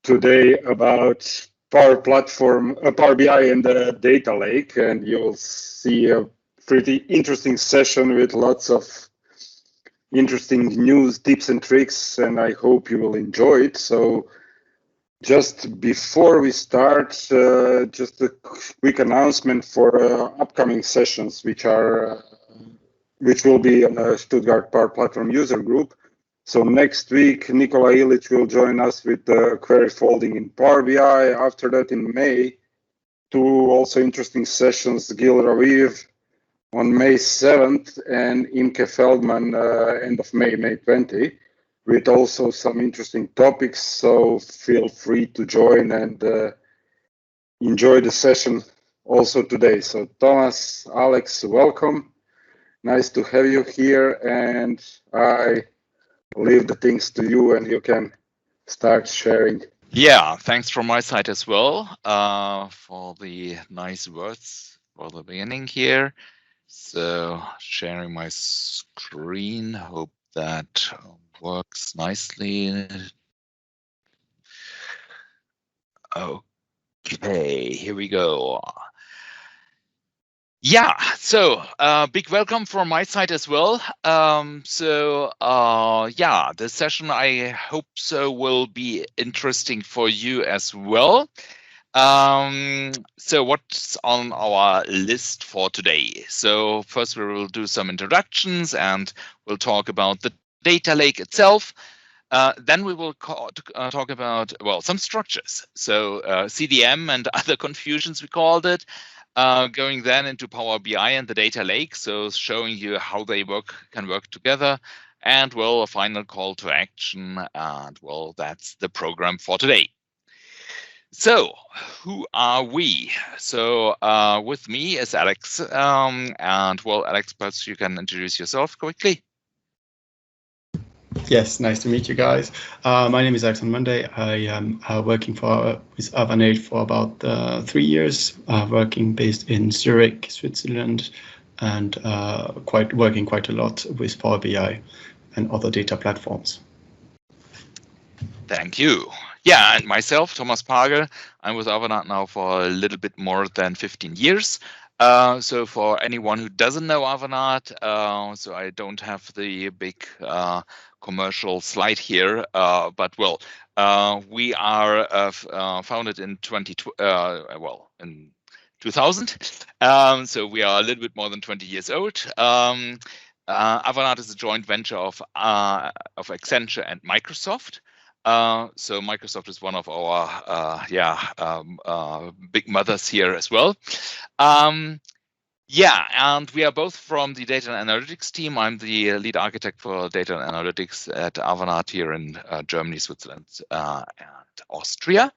today about Power Platform, Power BI and the data lake, and you'll see a pretty interesting session with lots of interesting news, tips and tricks, and I hope you will enjoy it. So just before we start, just a quick announcement for upcoming sessions, which will be on the Stuttgart Power Platform user group. So next week, Nikola Ilic will join us with query folding in Power BI. After that, in May, two also interesting sessions, Gil Raviv on May 7th and Imke Feldman end of May, May 20, with also some interesting topics. So feel free to join and enjoy the session also today. So Thomas, Alex, welcome. Nice to have you here, and I leave the things to you and you can start sharing. Yeah, thanks from my side as well for the nice words for the beginning here. So sharing my screen, hope that works nicely. Okay, here we go. Yeah, so big welcome from my side as well. Yeah, the session, I hope so, will be interesting for you as well. So what's on our list for today? So first we will do some introductions and we'll talk about the data lake itself. Then we will talk about, well, some structures. So CDM and other confusions, we called it. Going then into Power BI and the data lake, so showing you how they can work together, and well, a final call to action, and well, that's the program for today. So who are we? So with me is Alex, and well, Alex, perhaps you can introduce yourself quickly. Yes, nice to meet you guys. My name is Alexandre Munday. I am working with Avanade for about 3 years, working based in Zurich, Switzerland, and working quite a lot with Power BI and other data platforms. Thank you. Yeah, and myself, Thomas Pagel. I'm with Avanade now for a little bit more than 15 years. So for anyone who doesn't know Avanade, so I don't have the big commercial slide here, but well, we are founded in 2000. So we are a little bit more than 20 years old. Avanade is a joint venture of Accenture and Microsoft. So Microsoft is one of our big mothers here as well. Yeah, and we are both from the data and analytics team. I'm the lead architect for data and analytics at Avanade here in Germany, Switzerland, and Austria.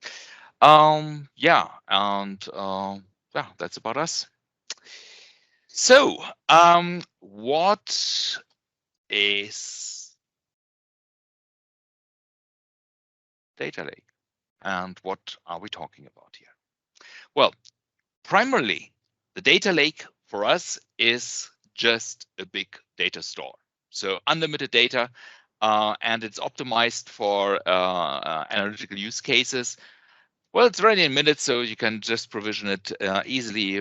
Yeah, that's about us. So, what is data lake, and what are we talking about here? Well, primarily, the data lake for us is just a big data store. So unlimited data, and it's optimized for analytical use cases. Well, it's ready in minutes, so you can just provision it easily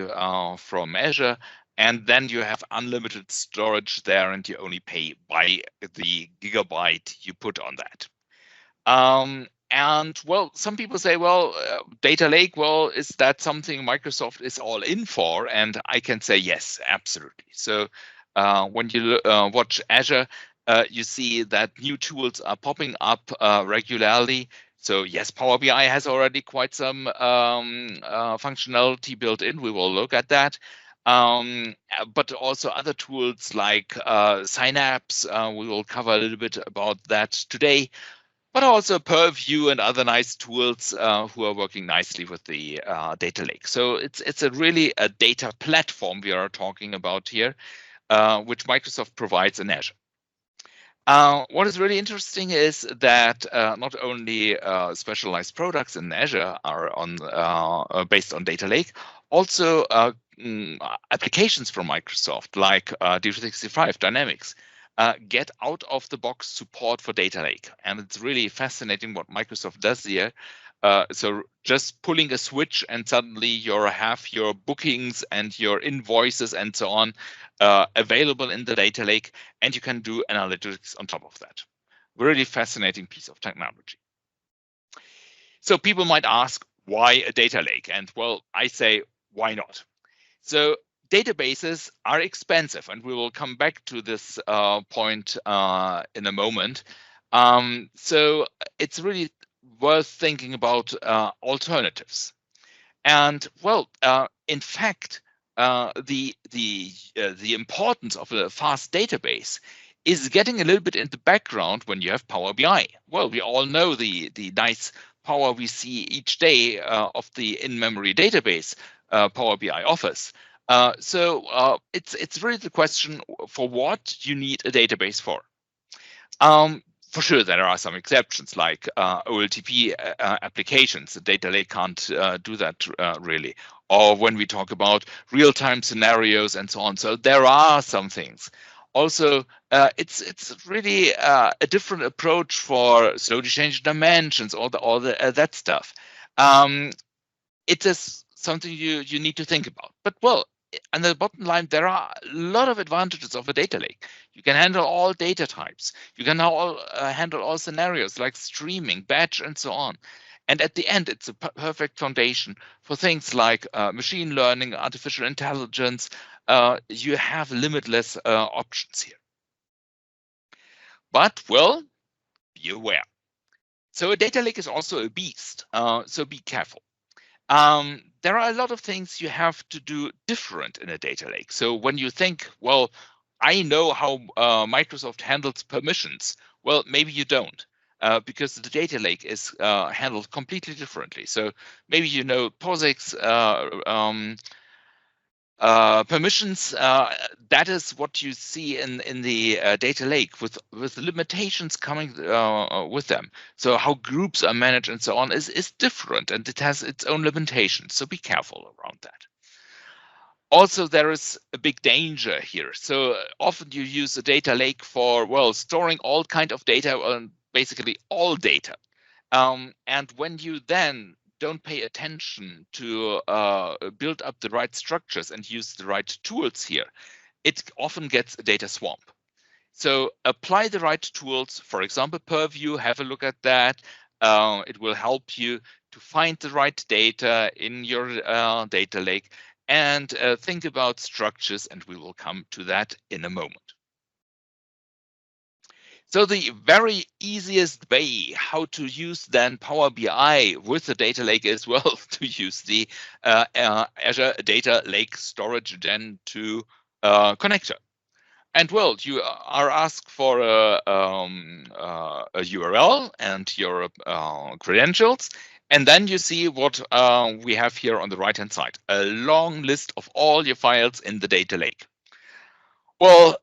from Azure. And then you have unlimited storage there, and you only pay by the gigabyte you put on that. And well, some people say, well, data lake, well, is that something Microsoft is all in for? And I can say yes, absolutely. So when you watch Azure, you see that new tools are popping up regularly. So yes, Power BI has already quite some functionality built in. We will look at that. But also other tools like Synapse, we will cover a little bit about that today. But also Purview and other nice tools who are working nicely with the data lake. So it's really a data platform we are talking about here, which Microsoft provides in Azure. What is really interesting is that not only specialized products in Azure are based on data lake, also applications from Microsoft like D365 Dynamics get out of the box support for data lake. And it's really fascinating what Microsoft does here. So just pulling a switch and suddenly you have your bookings and your invoices and so on available in the data lake, and you can do analytics on top of that. Really fascinating piece of technology. So people might ask, why a data lake? And well, I say, why not? So databases are expensive, and we will come back to this point in a moment. So it's really worth thinking about alternatives. And well, in fact, the importance of a fast database is getting a little bit in the background when you have Power BI. Well, we all know the nice power we see each day of the in-memory database Power BI offers. So it's really the question for what you need a database for. For sure, there are some exceptions like OLTP applications. The data lake can't do that really. Or when we talk about real-time scenarios and so on. So there are some things. Also, it's really a different approach for slowly changing dimensions, all that stuff. It is something you need to think about. But well, on the bottom line, there are a lot of advantages of a data lake. You can handle all data types. You can now handle all scenarios like streaming, batch, and so on. And at the end, it's a perfect foundation for things like machine learning, artificial intelligence. You have limitless options here. But, well, be aware. So a data lake is also a beast, so be careful. There are a lot of things you have to do different in a data lake. So when you think, well, I know how Microsoft handles permissions, well, maybe you don't, because the data lake is handled completely differently. So maybe you know POSIX permissions, that is what you see in the data lake with limitations coming with them. So how groups are managed and so on is different, and it has its own limitations. So be careful around that. Also, there is a big danger here. So often you use a data lake for, well, storing all kind of data, basically all data. And when you then don't pay attention to build up the right structures and use the right tools here, it often gets a data swamp. So apply the right tools, for example, Purview, have a look at that. It will help you to find the right data in your data lake, and think about structures, and we will come to that in a moment. So the very easiest way how to use then Power BI with the data lake is, well, to use the Azure Data Lake Storage Gen 2 connector. And well, you are asked for a URL and your credentials, and then you see what we have here on the right-hand side, a long list of all your files in the data lake. Well,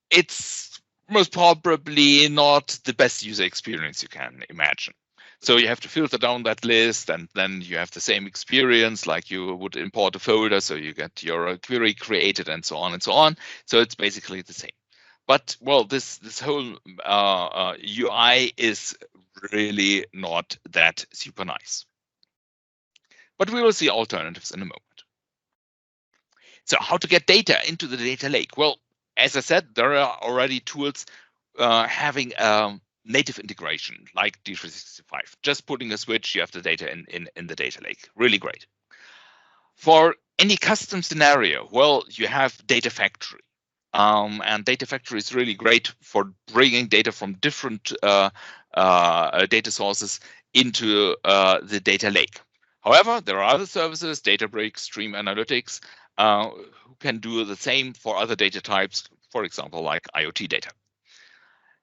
it's most probably not the best user experience you can imagine. So you have to filter down that list, and then you have the same experience like you would import a folder, so you get your query created and so on and so on. So it's basically the same. But well, this whole UI is really not that super nice. But we will see alternatives in a moment. So how to get data into the data lake? Well, as I said, there are already tools having native integration like D365. Just putting a switch, you have the data in the data lake. Really great. For any custom scenario, well, you have Data Factory. And Data Factory is really great for bringing data from different data sources into the data lake. However, there are other services, Databricks, Stream Analytics, who can do the same for other data types, for example, like IoT data.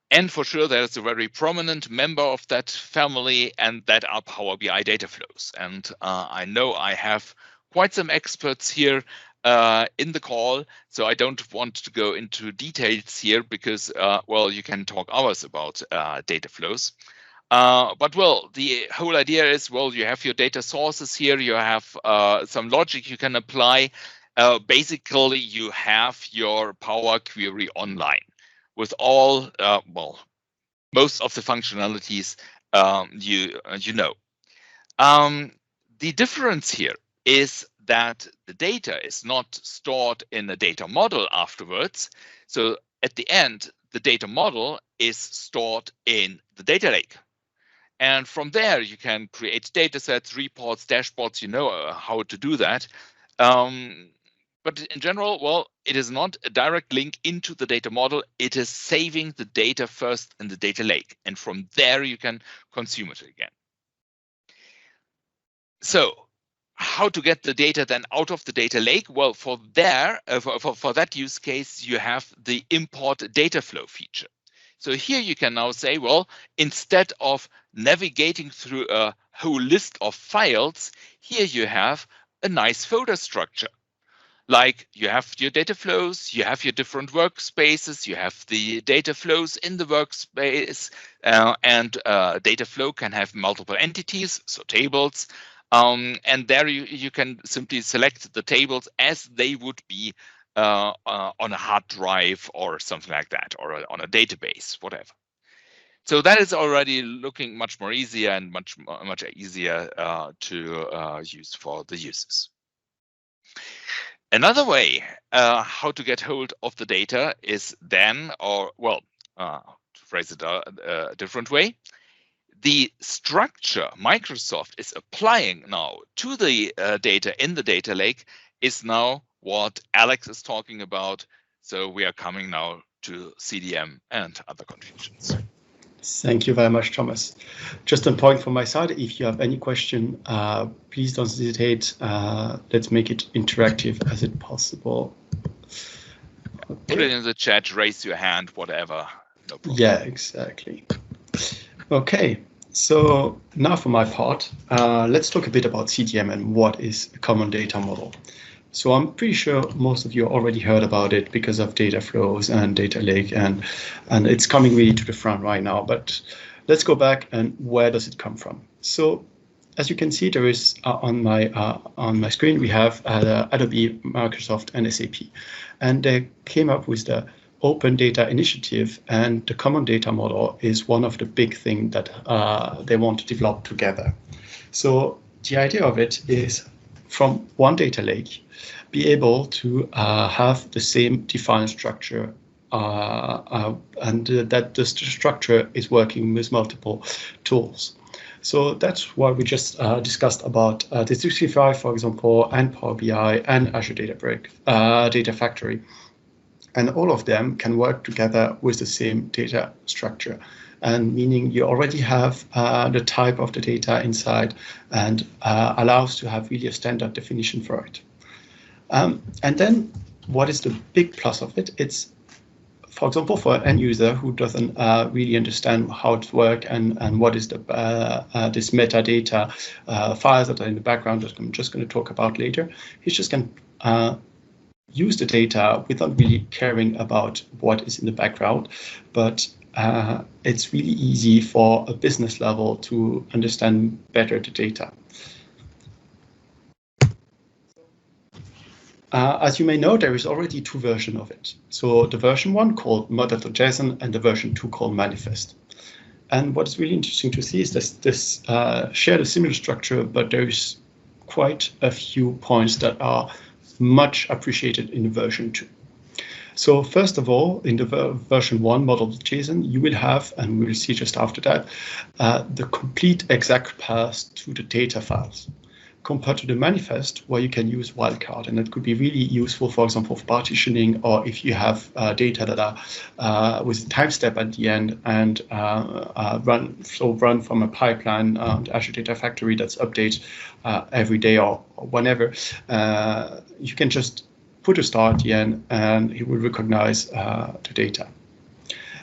And for sure, there's a very prominent member of that family, and that are Power BI Dataflows. And I know I have quite some experts here in the call, so I don't want to go into details here because, well, you can talk hours about Dataflows. But well, the whole idea is, well, you have your data sources here, you have some logic you can apply. Basically, you have your Power Query online. with all, well, most of the functionalities you know. The difference here is that the data is not stored in a data model afterwards. So at the end, the data model is stored in the data lake. And from there, you can create data sets, reports, dashboards, you know how to do that. But in general, well, it is not a direct link into the data model. It is saving the data first in the data lake. And from there, you can consume it again. So how to get the data then out of the data lake? Well, for that use case, you have the import Dataflow feature. So here you can now say, well, instead of navigating through a whole list of files, here you have a nice folder structure. Like you have your data flows, you have your different workspaces, you have the data flows in the workspace, and data flow can have multiple entities, so tables. And there you can simply select the tables as they would be on a hard drive or something like that, or on a database, whatever. So that is already looking much more easier and much easier to use for the users. Another way how to get hold of the data is then, or well, to phrase it a different way, the structure Microsoft is applying now to the data in the data lake is now what Alex is talking about. So we are coming now to CDM and other confusions. Thank you very much, Thomas. Just a point from my side, if you have any question, please don't hesitate. Let's make it interactive as it possible. Okay. Put it in the chat, raise your hand, whatever. No problem. Yeah, exactly. Okay, so now for my part, let's talk a bit about CDM and what is a common data model. So I'm pretty sure most of you already heard about it because of Dataflows and Data Lake, and it's coming really to the front right now. But let's go back and where does it come from? So as you can see, there is on my screen we have Adobe, Microsoft, and SAP, and they came up with the Open Data Initiative, and the common data model is one of the big things that they want to develop together. So the idea of it is from one data lake, be able to have the same defined structure and that the structure is working with multiple tools. So that's what we just discussed about D365, for example, and Power BI and Azure Data Factory. And all of them can work together with the same data structure. And meaning you already have the type of the data inside and allows to have really a standard definition for it. And then what is the big plus of it? It's, for example, for an end user who doesn't really understand how it works and what is the this metadata files that are in the background that I'm just going to talk about later. He's just going to use the data without really caring about what is in the background, but it's really easy for a business level to understand better the data. As you may know, there is already two versions of it. So the version 1 called model.json and the version 2 called manifest. And what is really interesting to see is that this shared a similar structure, but there is quite a few points that are much appreciated in the version 2. So first of all, in the version 1 model.json, you will have, and we'll see just after that, the complete exact path to the data files, compared to the manifest, where you can use wildcard. And that could be really useful, for example, for partitioning, or if you have data that are with a time step at the end and run from a pipeline, the Azure Data Factory that's updated every day or whenever, you can just put a star at the end and it will recognize the data.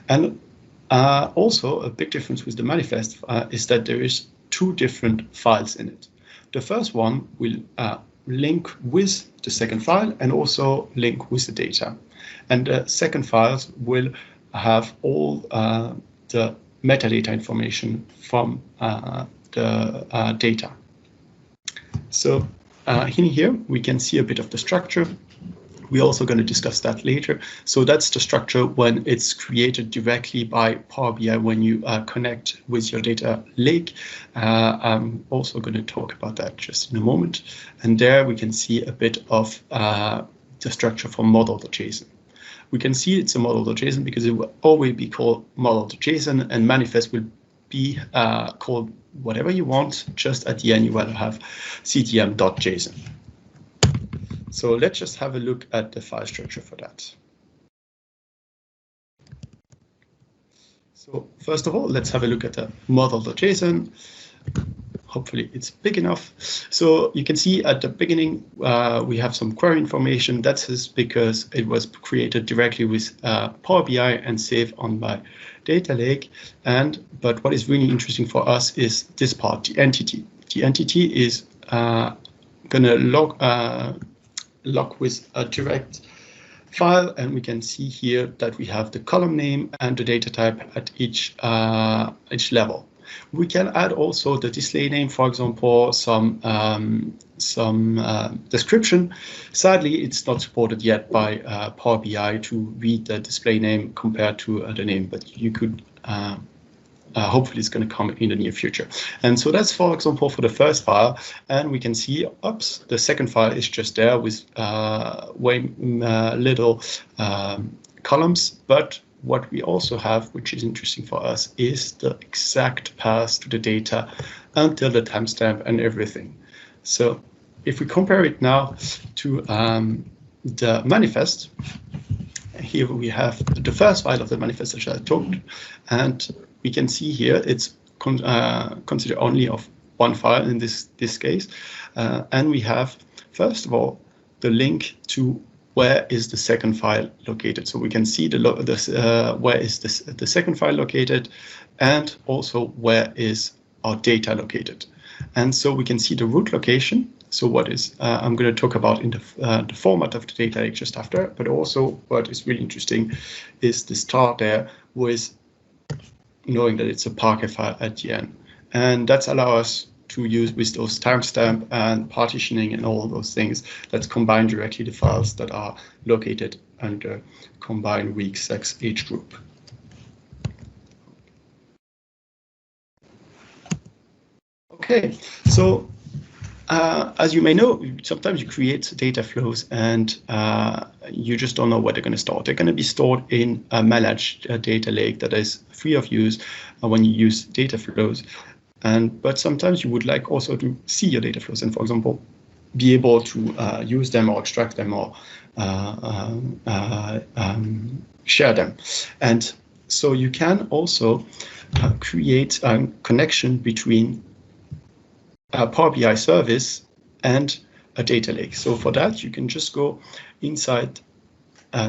And also a big difference with the manifest is that there is two different files in it. The first one will link with the second file and also link with the data. And the second files will have all the metadata information from the data. So in here, we can see a bit of the structure. We're also going to discuss that later. So that's the structure when it's created directly by Power BI when you connect with your data lake. I'm also going to talk about that just in a moment. And there we can see a bit of the structure for model.json. We can see it's a model.json because it will always be called model.json, and manifest will be called whatever you want. Just at the end, you will have CDM.json. So let's just have a look at the file structure for that. So first of all, let's have a look at the model.json. Hopefully it's big enough. So you can see at the beginning, we have some query information. That's because it was created directly with Power BI and saved on my data lake. But what is really interesting for us is this part, the entity. The entity is going to log with a direct file, and we can see here that we have the column name and the data type at each level. We can add also the display name, for example, some description. Sadly, it's not supported yet by Power BI to read the display name compared to the name, but you could hopefully it's going to come in the near future. And so that's, for example, for the first file. And we can see, oops, the second file is just there with way little columns. But what we also have, which is interesting for us, is the exact path to the data until the timestamp and everything. So if we compare it now to the manifest, here we have the first file of the manifest that I talked, and we can see here it's considered only of one file in this case. And we have, first of all, the link to where is the second file located. So we can see where is the second file located, and also where is our data located. And so we can see the root location. So what is, I'm going to talk about in the format of the data lake just after, but also what is really interesting is the start there with knowing that it's a Pagel file at the end. And that's allow us to use with those timestamp and partitioning and all those things. Let's combine directly the files that are located under combine week 6 age group. Okay, so as you may know, sometimes you create data flows and you just don't know where they're going to store. They're going to be stored in a managed data lake that is free of use when you use data flows. But sometimes you would like also to see your data flows and, for example, be able to use them or extract them or share them. And so you can also create a connection between a Power BI service and a data lake. So for that, you can just go inside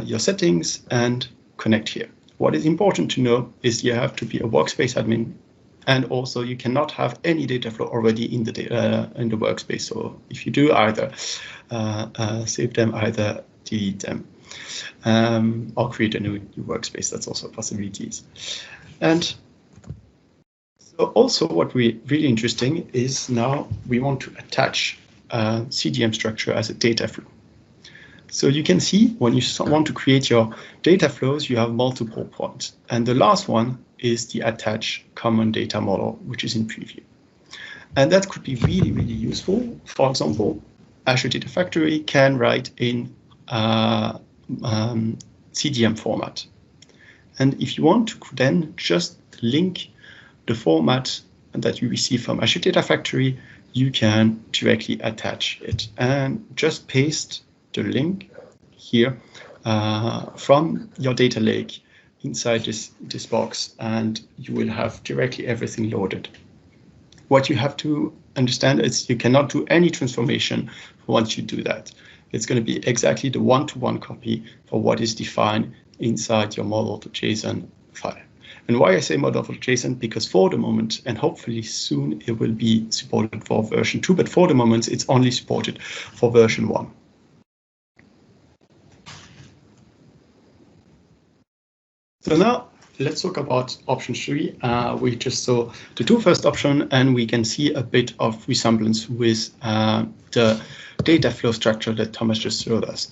your settings and connect here. What is important to know is you have to be a workspace admin, and also you cannot have any data flow already in the workspace. So if you do, either save them, either delete them, or create a new workspace. That's also possibilities. And so also what we really interesting is now we want to attach a CDM structure as a data flow. So you can see when you want to create your data flows, you have multiple points. And the last one is the attach common data model, which is in preview. And that could be really, really useful. For example, Azure Data Factory can write in CDM format. And if you want to then just link the format that you receive from Azure Data Factory, you can directly attach it and just paste the link here from your data lake inside this box, and you will have directly everything loaded. What you have to understand is you cannot do any transformation once you do that. It's going to be exactly the one-to-one copy for what is defined inside your model.json file. And why I say model.json, because for the moment, and hopefully soon it will be supported for version 2, but for the moment it's only supported for version 1. So now let's talk about option 3. We just saw the two first options, and we can see a bit of resemblance with the data flow structure that Thomas just showed us.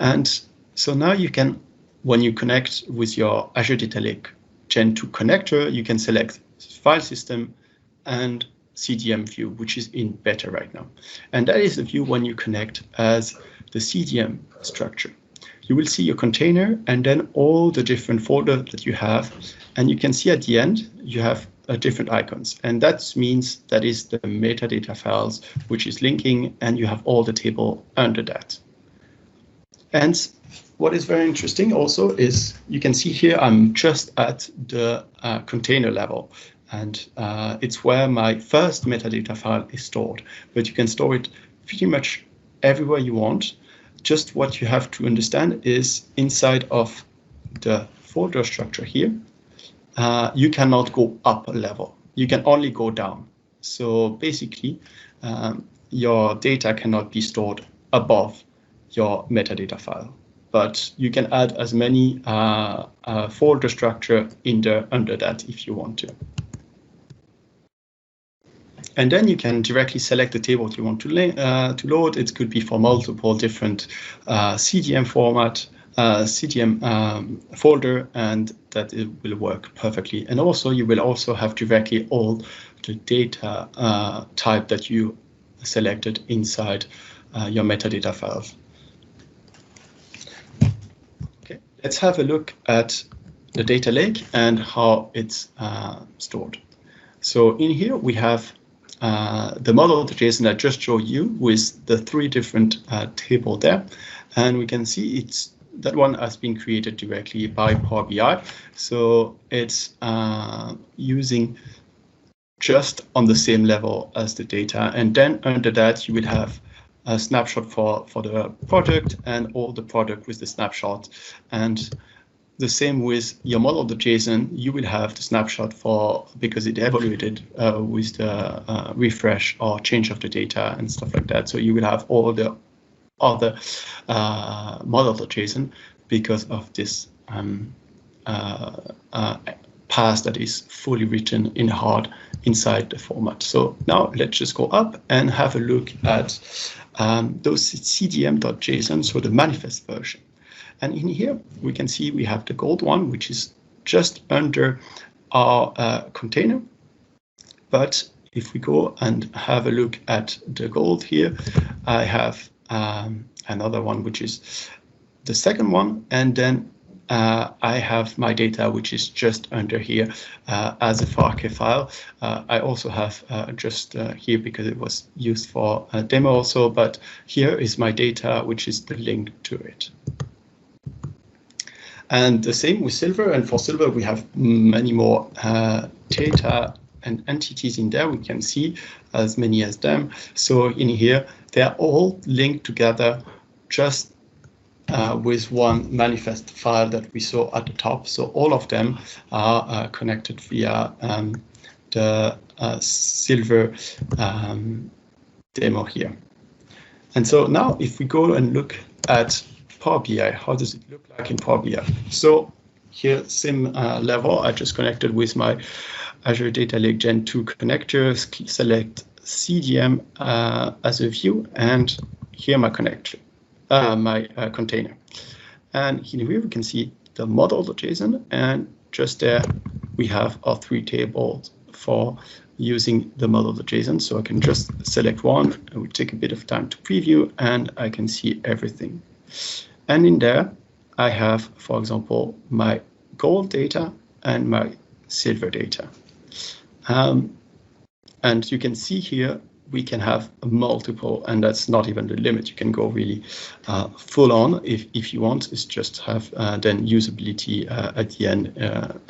And so now you can, when you connect with your Azure Data Lake Gen 2 connector, you can select file system and CDM view, which is in beta right now. And that is the view when you connect as the CDM structure. You will see your container and then all the different folders that you have. And you can see at the end, you have different icons. And that means that is the metadata files, which is linking, and you have all the table under that. And what is very interesting also is you can see here, I'm just at the container level. And it's where my first metadata file is stored. But you can store it pretty much everywhere you want. Just what you have to understand is inside of the folder structure here, you cannot go up a level. You can only go down. So basically, your data cannot be stored above your metadata file. But you can add as many folder structure under that if you want to. And then you can directly select the table you want to load. It could be for multiple different CDM format, CDM folder, and that it will work perfectly. And also you will also have directly all the data type that you selected inside your metadata files. Okay, let's have a look at the data lake and how it's stored. So in here we have the model.json I just showed you with the 3 different table there, and we can see that one has been created directly by Power BI. So it's using just on the same level as the data, and then under that you will have a snapshot for the product and all the product with the snapshot. And the same with your model.json, you will have the snapshot because it evaluated with the refresh or change of the data and stuff like that. So you will have all the other model.json because of this path that is fully written in hard inside the format. So now let's just go up and have a look at those CDM.json, so the manifest version. And in here, we can see we have the gold one, which is just under our container. But if we go and have a look at the gold here, I have another one, which is the second one. And then I have my data, which is just under here as a FARC file. I also have just here because it was used for a demo also, but here is my data, which is the link to it. And the same with Silver, and for Silver we have many more data and entities in there. We can see as many as them. So in here, they're all linked together just with one manifest file that we saw at the top. So all of them are connected via the Silver demo here. And so now if we go and look at Power BI, how does it look like in Power BI? So here, same level, I just connected with my Azure Data Lake Gen 2 connector, select CDM as a view, and here my connection, my container. And here we can see the model.json, and just there we have our 3 tables for using the model.json. So I can just select one, it will take a bit of time to preview, and I can see everything. And in there, I have, for example, my gold data and my silver data. And you can see here, we can have multiple, and that's not even the limit. You can go really full on if you want. It's just have then usability at the end.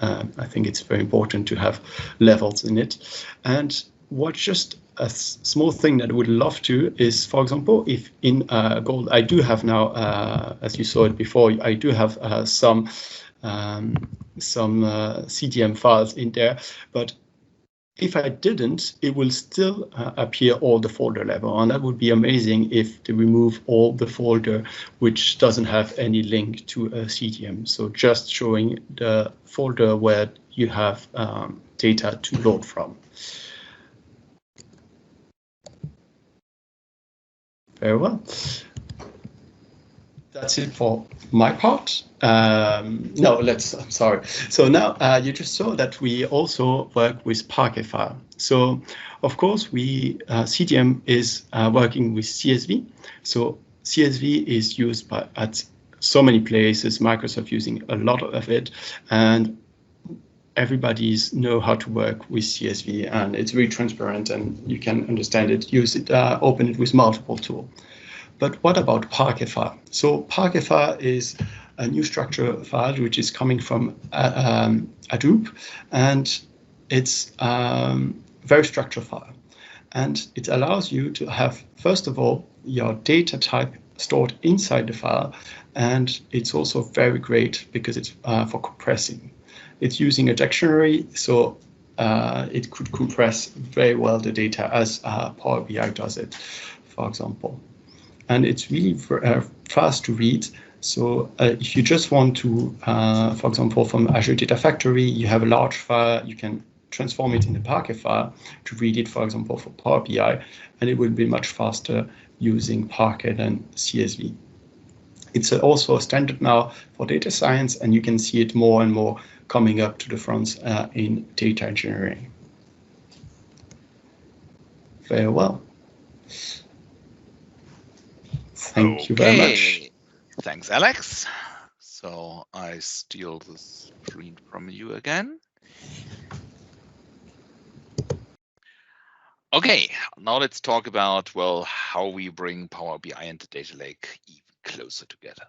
I think it's very important to have levels in it. And what just a small thing that I would love to is, for example, if in gold, I do have now, as you saw it before, I do have some CDM files in there, but if I didn't, it will still appear all the folder level, and that would be amazing if they remove all the folder which doesn't have any link to a CDM. So just showing the folder where you have data to load from. Very well. that's it for my part. No, I'm sorry. So now you just saw that we also work with Pagel file. So of course CDM is working with CSV. So CSV is used at so many places, Microsoft using a lot of it, and everybody's know how to work with CSV, and it's very transparent and you can understand it, use it, open it with multiple tools. But what about Pagel file? So Pagel file is a new structure file which is coming from Hadoop, and it's very structured file. And it allows you to have, first of all, your data type stored inside the file. And it's also very great because it's for compressing. It's using a dictionary, so it could compress very well the data as Power BI does it, for example. And it's really fast to read. So if you just want to, for example, from Azure Data Factory, you have a large file, you can transform it in a Pagel file to read it, for example, for Power BI, and it will be much faster using Pagel than CSV. It's also a standard now for data science, and you can see it more and more coming up to the front in data engineering. Very well. Thank you very much. Thanks, Alex. So I steal the screen from you again. Okay, now let's talk about, well, how we bring Power BI and the Data Lake even closer together.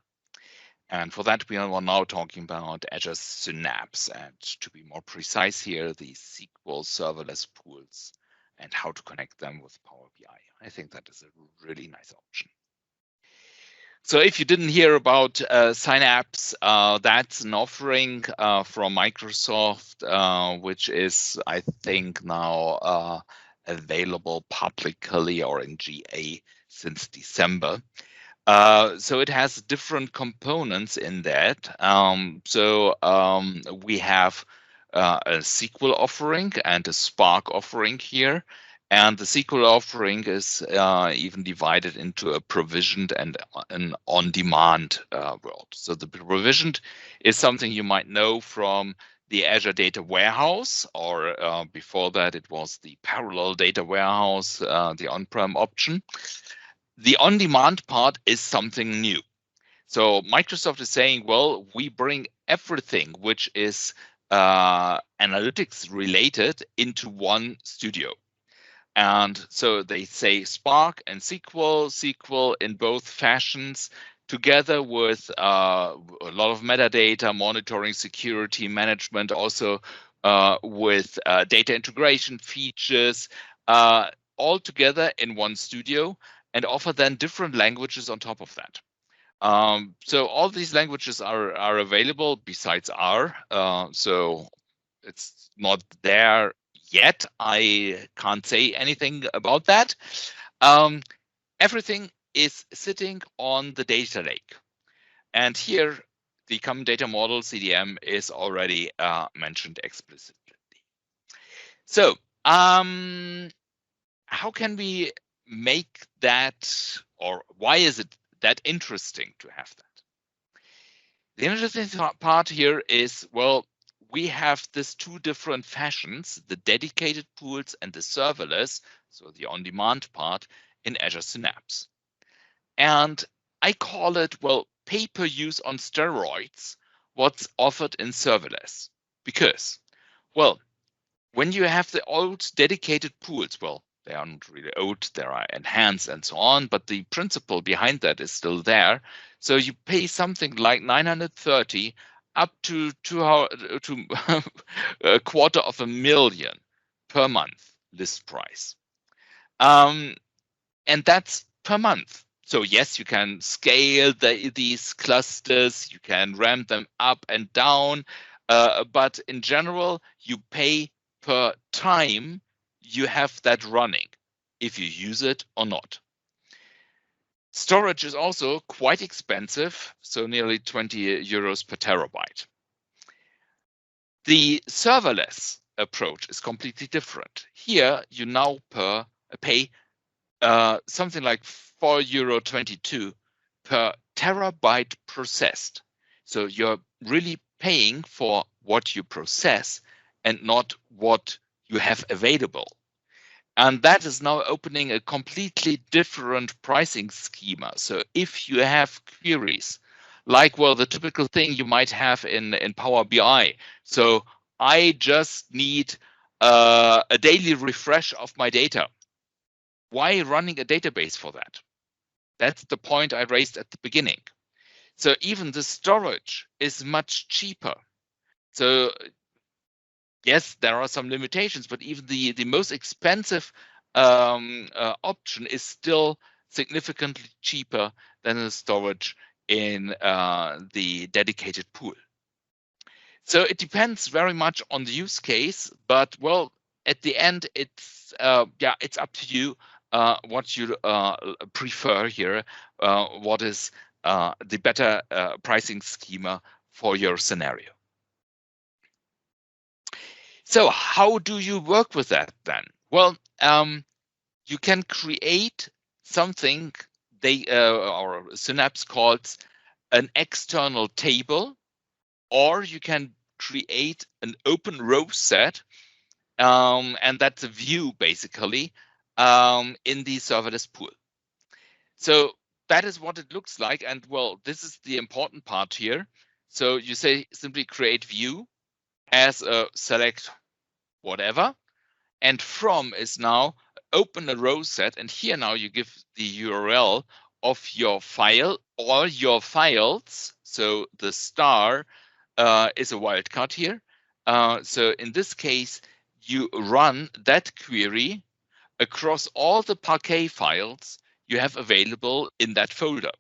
And for that, we are now talking about Azure Synapse, and to be more precise here, the SQL serverless pools and how to connect them with Power BI. I think that is a really nice option. So if you didn't hear about Synapse, that's an offering from Microsoft, which is, I think, now available publicly or in GA since December. So it has different components in that. We have a SQL offering and a Spark offering here. And the SQL offering is even divided into a provisioned and an on-demand world. So the provisioned is something you might know from the Azure Data Warehouse, or before that it was the Parallel Data Warehouse, the on-prem option. The on-demand part is something new. So Microsoft is saying, well, we bring everything which is analytics related into one studio. And so they say Spark and SQL in both fashions, together with a lot of metadata, monitoring, security management, also with data integration features, all together in one studio, and offer then different languages on top of that. So all these languages are available besides R. So it's not there yet. I can't say anything about that. Everything is sitting on the data lake. And here, the common data model, CDM, is already mentioned explicitly. So how can we make that, or why is it that interesting to have that? The interesting part here is, well, we have these two different fashions, the dedicated pools and the serverless, so the on-demand part in Azure Synapse. And I call it, well, pay-per-use on steroids, what's offered in serverless. Because, well, when you have the old dedicated pools, well, they are not really old, they are enhanced and so on, but the principle behind that is still there. So you pay something like 930 up to $250,000 per month list price. And that's per month. So yes, you can scale these clusters, you can ramp them up and down, but in general, you pay per time you have that running, if you use it or not. Storage is also quite expensive, so nearly 20 euros per terabyte. The serverless approach is completely different. Here, you now pay something like €4.22 per terabyte processed. So you're really paying for what you process and not what you have available. And that is now opening a completely different pricing schema. So if you have queries, like, well, the typical thing you might have in Power BI. So I just need a daily refresh of my data. Why running a database for that? That's the point I raised at the beginning. So even the storage is much cheaper. So yes, there are some limitations, but even the most expensive option is still significantly cheaper than the storage in the dedicated pool. So it depends very much on the use case, but well, at the end, it's it's up to you what you prefer here, what is the better pricing schema for your scenario. So how do you work with that then? Well, you can create something or Synapse calls an external table, or you can create an open row set, and that's a view basically in the serverless pool. So that is what it looks like, and well, this is the important part here. So you say simply create view as a select whatever, and from is now open a row set, and here now you give the URL of your file or your files. So the star is a wildcard here. So in this case, you run that query across all the Parquet files you have available in that folder.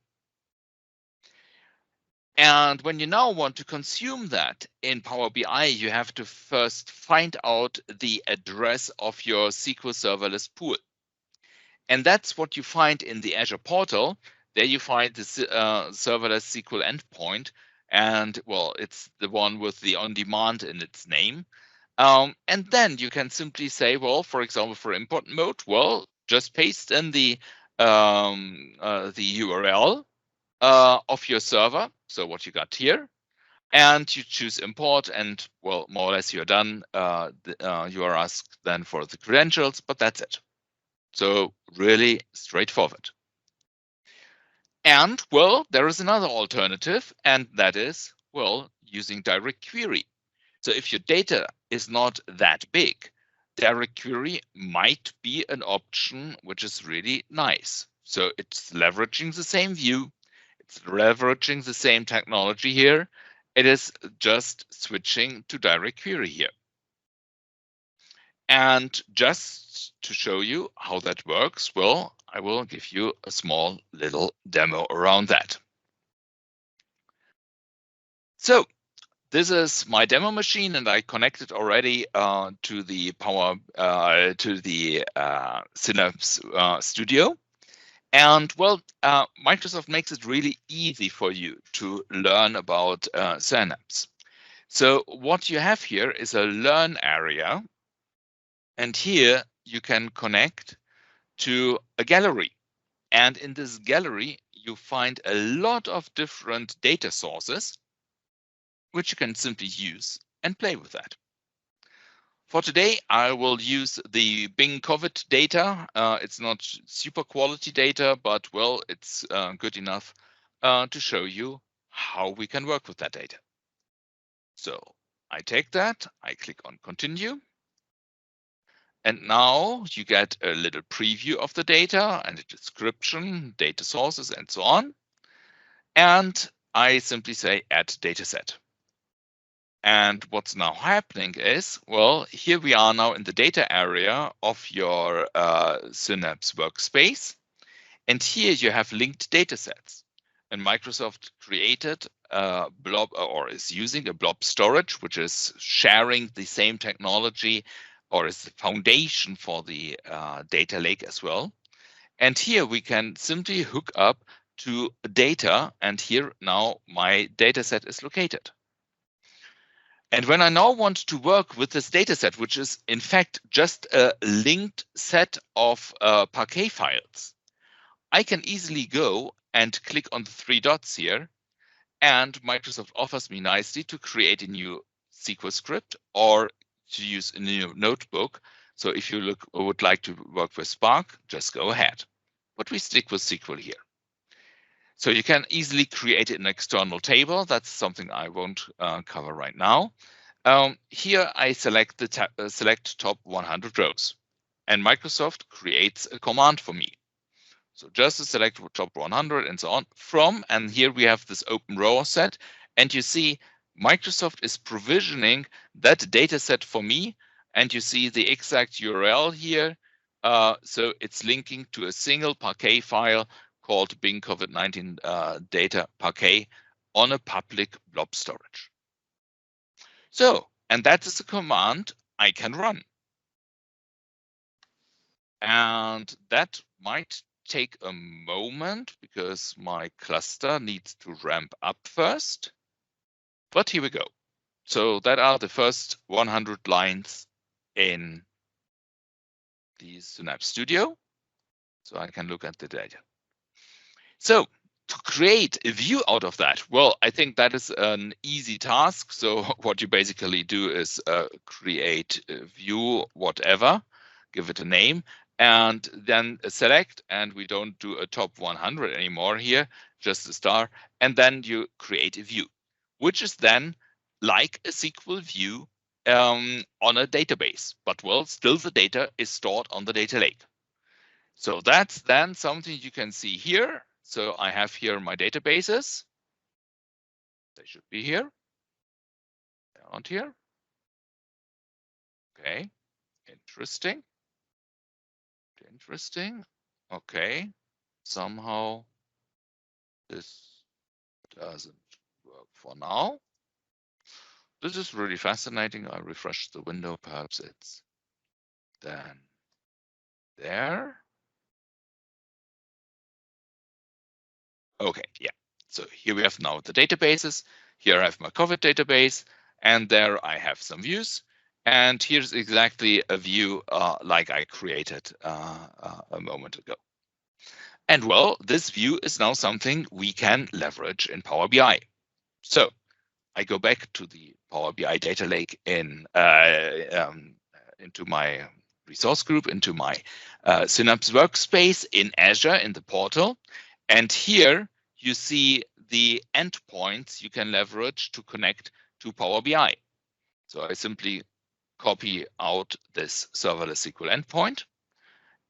And when you now want to consume that in Power BI, you have to first find out the address of your SQL serverless pool. And that's what you find in the Azure portal. There you find the serverless SQL endpoint. And well, it's the one with the on-demand in its name. And then you can simply say, well, for example, for import mode, well, just paste in the URL of your server, so what you got here, and you choose import, and well, more or less you're done. You are asked then for the credentials, but that's it. So really straightforward. And well, there is another alternative, and that is, well, using direct query. So if your data is not that big, direct query might be an option which is really nice. So it's leveraging the same view, it's leveraging the same technology here. It is just switching to direct query here. And just to show you how that works, well, I will give you a small little demo around that. So this is my demo machine, and I connected already to the Synapse Studio. And well, Microsoft makes it really easy for you to learn about Synapse. So what you have here is a learn area, and here you can connect to a gallery. And in this gallery, you find a lot of different data sources, which you can simply use and play with that. For today, I will use the Bing COVID data. It's not super quality data, but well, it's good enough to show you how we can work with that data. So I take that, I click on continue. And now you get a little preview of the data and a description, data sources, and so on. And I simply say add dataset. And what's now happening is, well, here we are now in the data area of your Synapse workspace. And here you have linked datasets. And Microsoft created a blob, or is using a blob storage, which is sharing the same technology, or is the foundation for the data lake as well. And here we can simply hook up to data. And here now my dataset is located. And when I now want to work with this dataset, which is in fact just a linked set of Parquet files, I can easily go and click on the 3 dots here. And Microsoft offers me nicely to create a new SQL script or to use a new notebook. So if you would like to work with Spark, just go ahead. But we stick with SQL here. So you can easily create an external table. That's something I won't cover right now. Here I select the select top 100 rows, and Microsoft creates a command for me. So just to select top 100 and so on from, and here we have this open row set, and you see Microsoft is provisioning that data set for me, and you see the exact URL here. So it's linking to a single Parquet file called Bing COVID-19 data Parquet on a public blob storage. So, and that is a command I can run. And that might take a moment because my cluster needs to ramp up first. But here we go. So that are the first 100 lines in the Synapse Studio. So I can look at the data. So to create a view out of that, well, I think that is an easy task. So what you basically do is create a view, whatever, give it a name, and then select, and we don't do a top 100 anymore here, just a star, and then you create a view, which is then like a SQL view on a database, but well, still the data is stored on the data lake. So that's then something you can see here. So I have here my databases. They should be here. They're not here. Okay, interesting. Interesting. Okay, somehow this doesn't work for now. This is really fascinating. I refresh the window. Perhaps it's then there. Okay, yeah. So here we have now the databases. Here I have my COVID database, and there I have some views. And here's exactly a view like I created a moment ago. And well, this view is now something we can leverage in Power BI. So I go back to the Power BI data lake into my resource group, into my Synapse workspace in Azure in the portal. And here you see the endpoints you can leverage to connect to Power BI. So I simply copy out this serverless SQL endpoint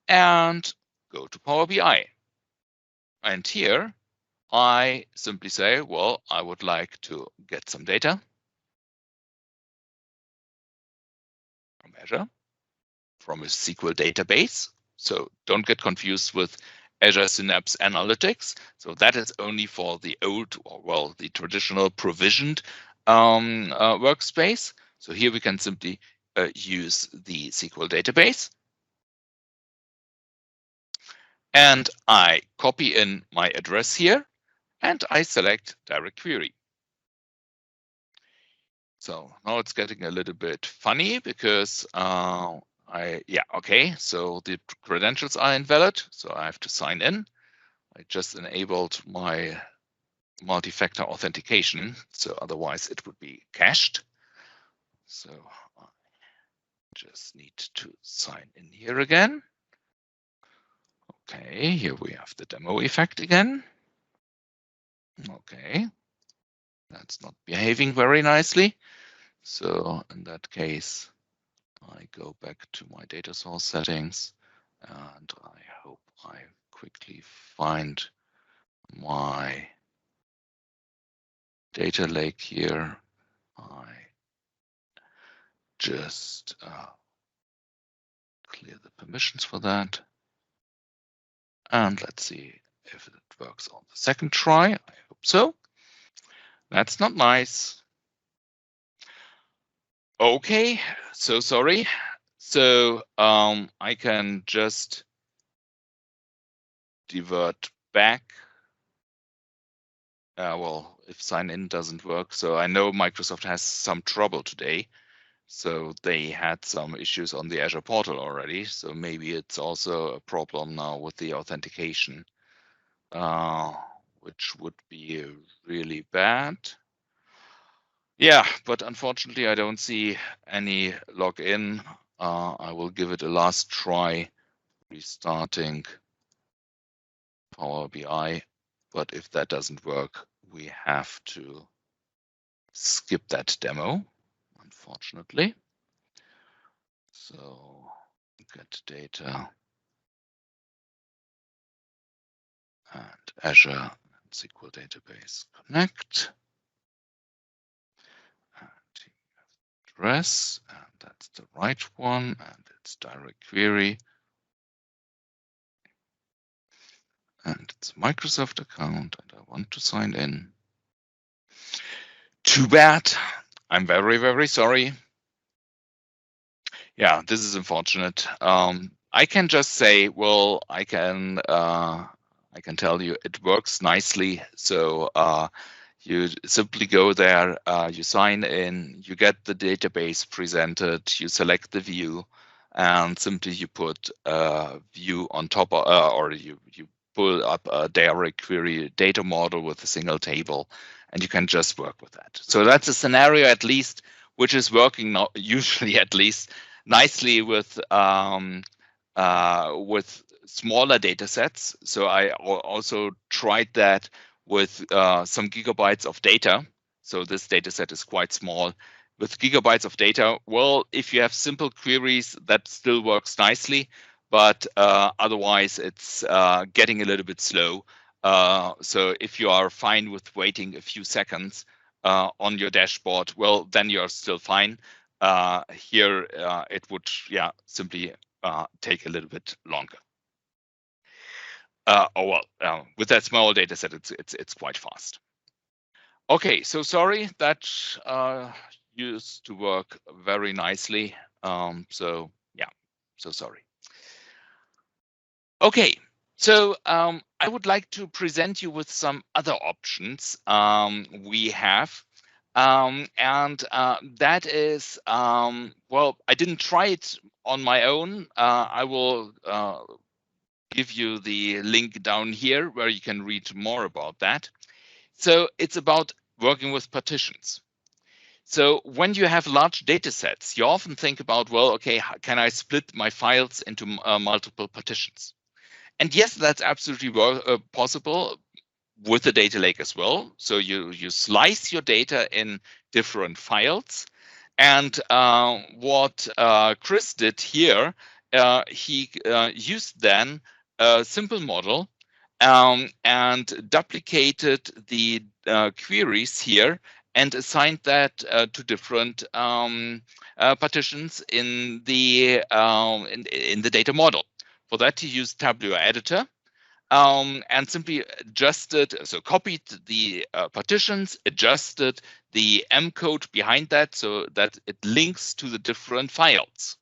and go to Power BI. And here I simply say, well, I would like to get some data from Azure, from a SQL database. So don't get confused with Azure Synapse Analytics. So that is only for the old, or well, the traditional provisioned workspace. So here we can simply use the SQL database. And I copy in my address here, and I select Direct Query. So now it's getting a little bit funny because okay, so the credentials are invalid, so I have to sign in. I just enabled my multi-factor authentication, so otherwise it would be cached. So I just need to sign in here again. Okay, here we have the demo effect again. Okay, that's not behaving very nicely. So in that case, I go back to my data source settings, and I hope I quickly find my data lake here. I just clear the permissions for that. And let's see if it works on the second try. I hope so. That's not nice. Okay, so sorry. So I can just divert back. Well, if sign in doesn't work, so I know Microsoft has some trouble today. So they had some issues on the Azure portal already. So maybe it's also a problem now with the authentication. which would be really bad. Yeah, but unfortunately, I don't see any login. I will give it a last try, restarting Power BI. But if that doesn't work, we have to skip that demo, unfortunately. So get data and Azure and SQL Database Connect. And address, and that's the right one, and it's direct query. And it's a Microsoft account, and I want to sign in. Too bad. I'm very, very sorry. Yeah, this is unfortunate. I can just say, well, I can tell you it works nicely. So you simply go there, you sign in, you get the database presented, you select the view, and simply you put a view on top, or you pull up a direct query data model with a single table, and you can just work with that. So that's a scenario, at least, which is working now, usually at least, nicely with smaller data sets. So I also tried that with some gigabytes of data. So this data set is quite small. With gigabytes of data, well, if you have simple queries, that still works nicely, but otherwise it's getting a little bit slow. So if you are fine with waiting a few seconds on your dashboard, well, then you're still fine. Here it would, yeah, simply take a little bit longer. With that small data set, it's quite fast. Okay, so sorry, that used to work very nicely. So yeah, so sorry. Okay, so I would like to present you with some other options we have. And that is, well, I didn't try it on my own. I will give you the link down here where you can read more about that. So it's about working with partitions. So when you have large data sets, you often think about, well, okay, can I split my files into multiple partitions? And yes, that's absolutely possible with the data lake as well. So you slice your data in different files. And what Chris did here, he used then a simple model and duplicated the queries here and assigned that to different partitions in the data model. For that, he used Tableau Editor. And simply adjusted, so copied the partitions, adjusted the M code behind that so that it links to the different files.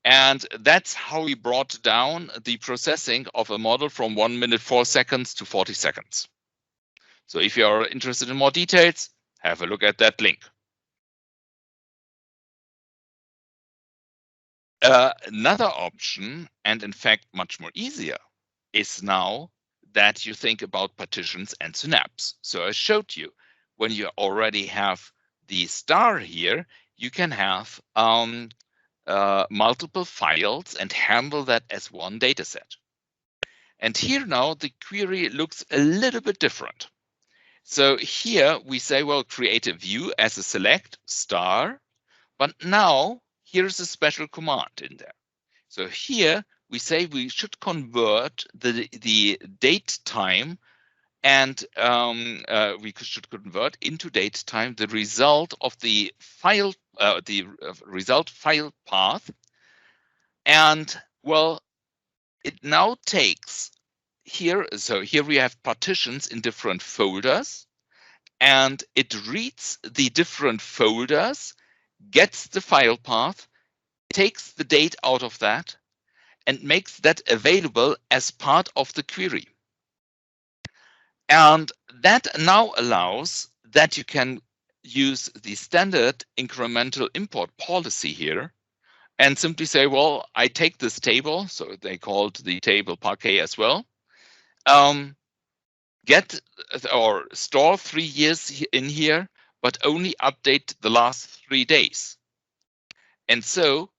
And that's how we brought down the processing of a model from 1 minute 4 seconds to 40 seconds. So if you are interested in more details, have a look at that link. Another option, and in fact much more easier, is now that you think about partitions and Synapse. So I showed you, when you already have the star here, you can have multiple files and handle that as one data set. And here now the query looks a little bit different. So here we say, well, create a view as a select star, but now here's a special command in there. So here we say we should convert the date time, and we should convert into date time the result of the file, result file path. And well, it now takes here. So here we have partitions in different folders, and it reads the different folders, gets the file path, takes the date out of that, and makes that available as part of the query. And that now allows that you can use the standard incremental import policy here and simply say, well, I take this table, so they called the table Pagel as well. get or store 3 years in here, but only update the last 3 days. And so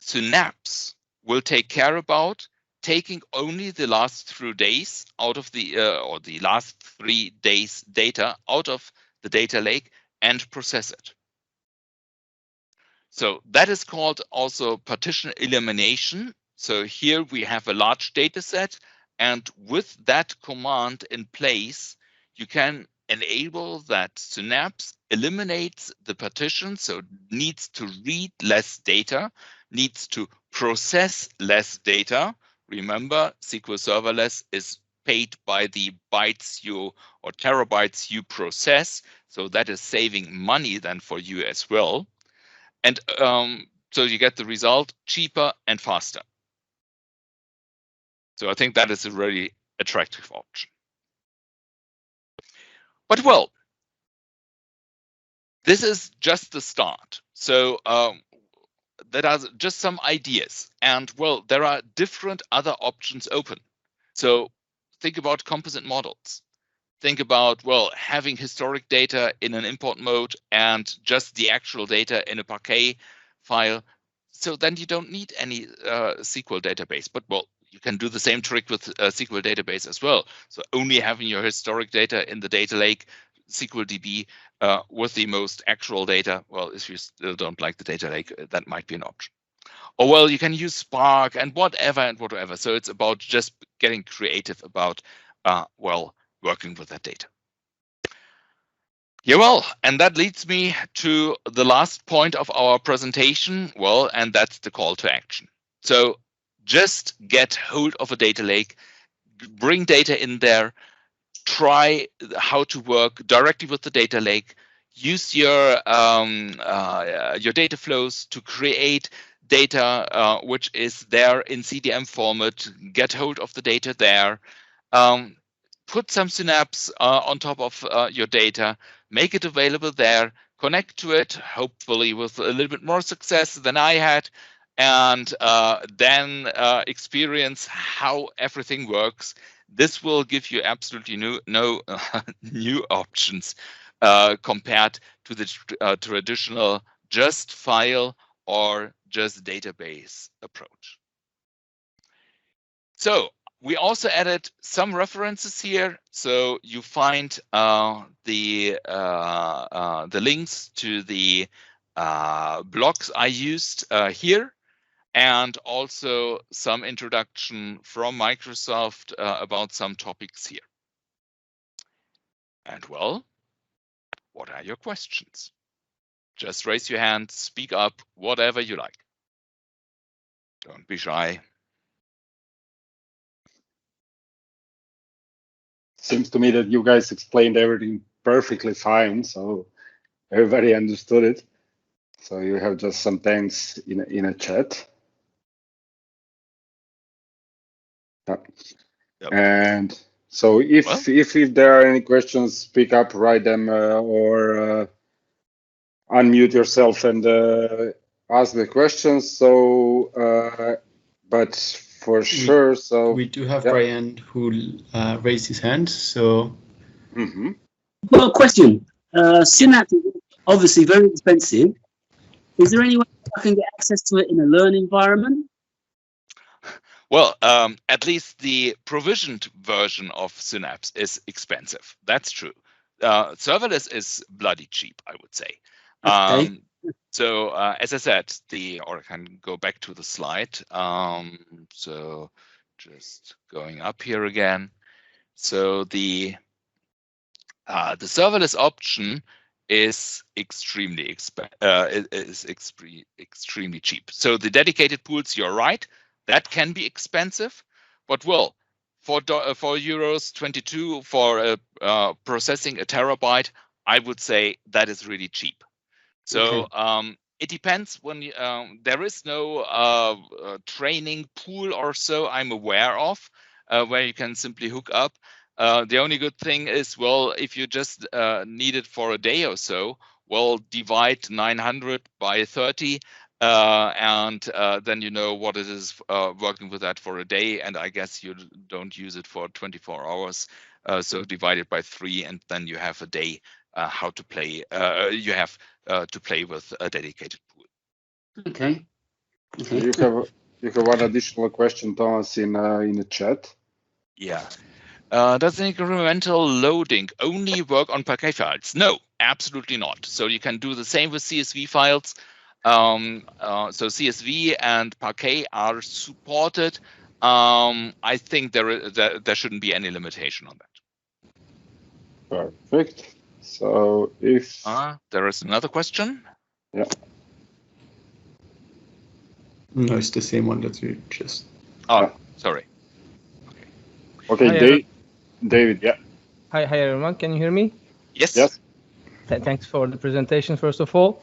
Synapse will take care about taking only the last 3 days out of the or the last 3 days data out of the data lake and process it. So that is called also partition elimination. So here we have a large data set, and with that command in place, you can enable that Synapse eliminates the partition, so needs to read less data, needs to process less data. Remember, SQL Serverless is paid by the bytes you or terabytes you process, so that is saving money then for you as well. And so you get the result cheaper and faster. So I think that is a really attractive option. But well, this is just the start. So that are just some ideas. And well, there are different other options open. So think about composite models. Think about, well, having historic data in an import mode and just the actual data in a Parquet file. So then you don't need any SQL database. But well, you can do the same trick with a SQL database as well. So only having your historic data in the data lake, SQL DB with the most actual data. Well, if you still don't like the data lake, that might be an option. Or well, you can use Spark and whatever. So it's about just getting creative about, well, working with that data. Yeah, well, and that leads me to the last point of our presentation. Well, and that's the call to action. So just get hold of a data lake, bring data in there, try how to work directly with the data lake, use your data flows to create data which is there in CDM format, get hold of the data there, put some Synapse on top of your data, make it available there, connect to it, hopefully with a little bit more success than I had, and then experience how everything works. This will give you absolutely no new options compared to the traditional just file or just database approach. So we also added some references here, so you find the links to the blogs I used here, and also some introduction from Microsoft about some topics here. And well, what are your questions? Just raise your hand, speak up, whatever you like. Don't be shy. Seems to me that you guys explained everything perfectly fine, so everybody understood it. So you have just some thanks in a chat. Yep. And so if there are any questions, speak up, write them, or unmute yourself and ask the questions. So, but for sure, so we do have Brian who raised his hand. So, well, question: Synapse is obviously very expensive. Is there any way I can get access to it in a Learn environment? Well, at least the provisioned version of Synapse is expensive. That's true. Serverless is bloody cheap, I would say. Okay. So as I said, or I can go back to the slide. So just going up here again. So the serverless option is extremely extremely cheap. So the dedicated pools, you're right, that can be expensive, but well, for euros 22 for processing a terabyte, I would say that is really cheap. So it depends when you, there is no training pool or so I'm aware of where you can simply hook up. The only good thing is, well, if you just need it for a day or so, well, divide 900 by 30 and then you know what it is working with that for a day, and I guess you don't use it for 24 hours. So divide it by 3, and then you have a day how to play. You have to play with a dedicated pool. Okay. You have one additional question, Thomas, in the chat. Yeah. Does incremental loading only work on Parquet files? No, absolutely not. So you can do the same with CSV files. So CSV and Parquet are supported. I think there shouldn't be any limitation on that. Perfect. So if there is another question. Yeah. No, it's the same one that you just. Oh, sorry. Okay, Hi, David. Yeah. Hi, everyone. Can you hear me? Yes. Yes. Thanks for the presentation, first of all.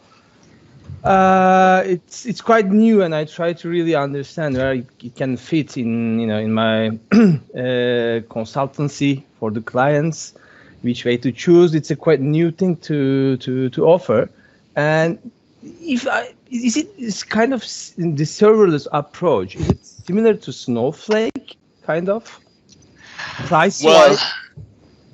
It's quite new, and I try to really understand where it can fit in my consultancy for the clients, which way to choose. It's a quite new thing to offer, and it's kind of the serverless approach. Is it similar to Snowflake, kind of? Price-wise?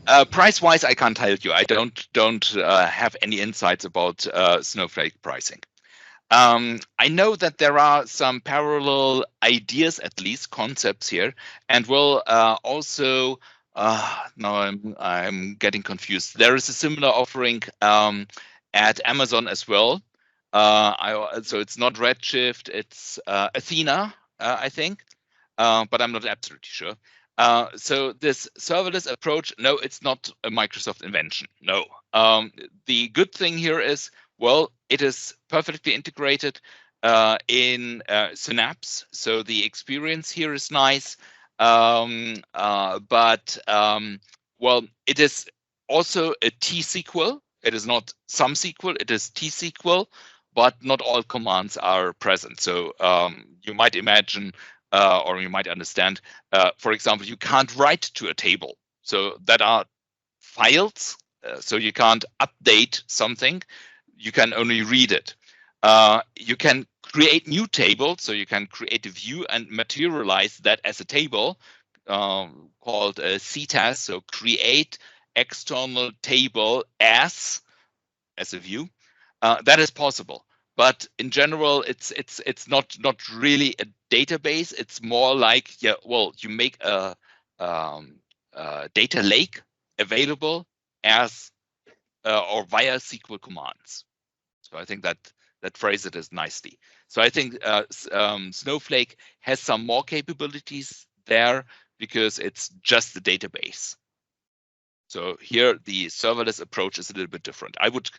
Well, price-wise, I can't tell you. I don't have any insights about Snowflake pricing. I know that there are some parallel ideas, at least concepts here, and we'll also. Now I'm getting confused. There is a similar offering at Amazon as well. So it's not Redshift, it's Athena, I think, but I'm not absolutely sure. So this serverless approach, no, it's not a Microsoft invention. No. The good thing here is, well, it is perfectly integrated in Synapse, so the experience here is nice. Well, it is also a T-SQL. It is not some SQL, it is T-SQL, but not all commands are present. So you might imagine, or you might understand, for example, you can't write to a table. So that are files, so you can't update something. You can only read it. You can create new tables, so you can create a view and materialize that as a table called a CTAS, so create external table as a view. That is possible, but in general, it's not really a database. It's more like, yeah, well, you make a data lake available as or via SQL commands. So I think that phrases it as nicely. So I think Snowflake has some more capabilities there because it's just the database. So here the serverless approach is a little bit different. I would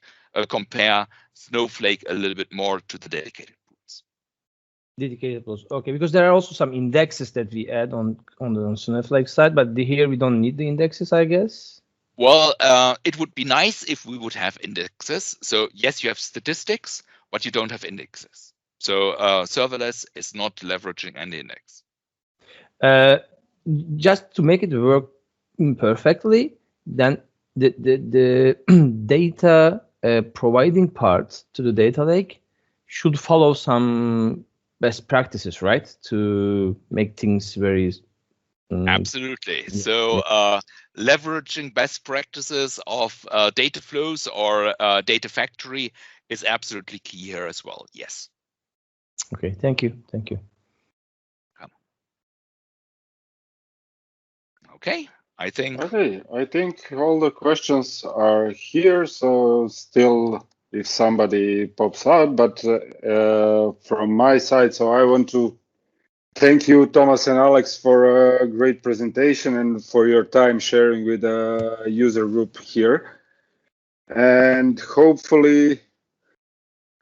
compare Snowflake a little bit more to the dedicated pools. Dedicated pools, okay, because there are also some indexes that we add on the Snowflake side, but here we don't need the indexes, I guess. Well, it would be nice if we would have indexes. So yes, you have statistics, but you don't have indexes. So serverless is not leveraging any index. Just to make it work perfectly, then the data providing part to the data lake should follow some best practices, right? To make things very absolutely. So leveraging best practices of Dataflows or Data Factory is absolutely key here as well. Yes. Okay. Thank you. Thank you. Okay. I think all the questions are here. So still, if somebody pops out, but from my side, so I want to thank you, Thomas and Alex, for a great presentation and for your time sharing with the user group here. And hopefully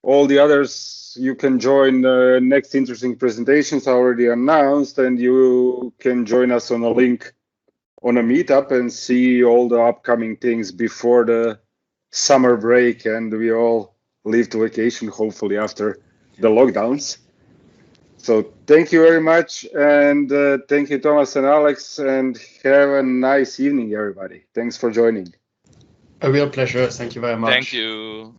all the others, you can join the next interesting presentations already announced, and you can join us on a link on a meetup and see all the upcoming things before the summer break, and we all leave to vacation, hopefully after the lockdowns. So thank you very much, and thank you, Thomas and Alex, and have a nice evening, everybody. Thanks for joining. A real pleasure. Thank you very much. Thank you.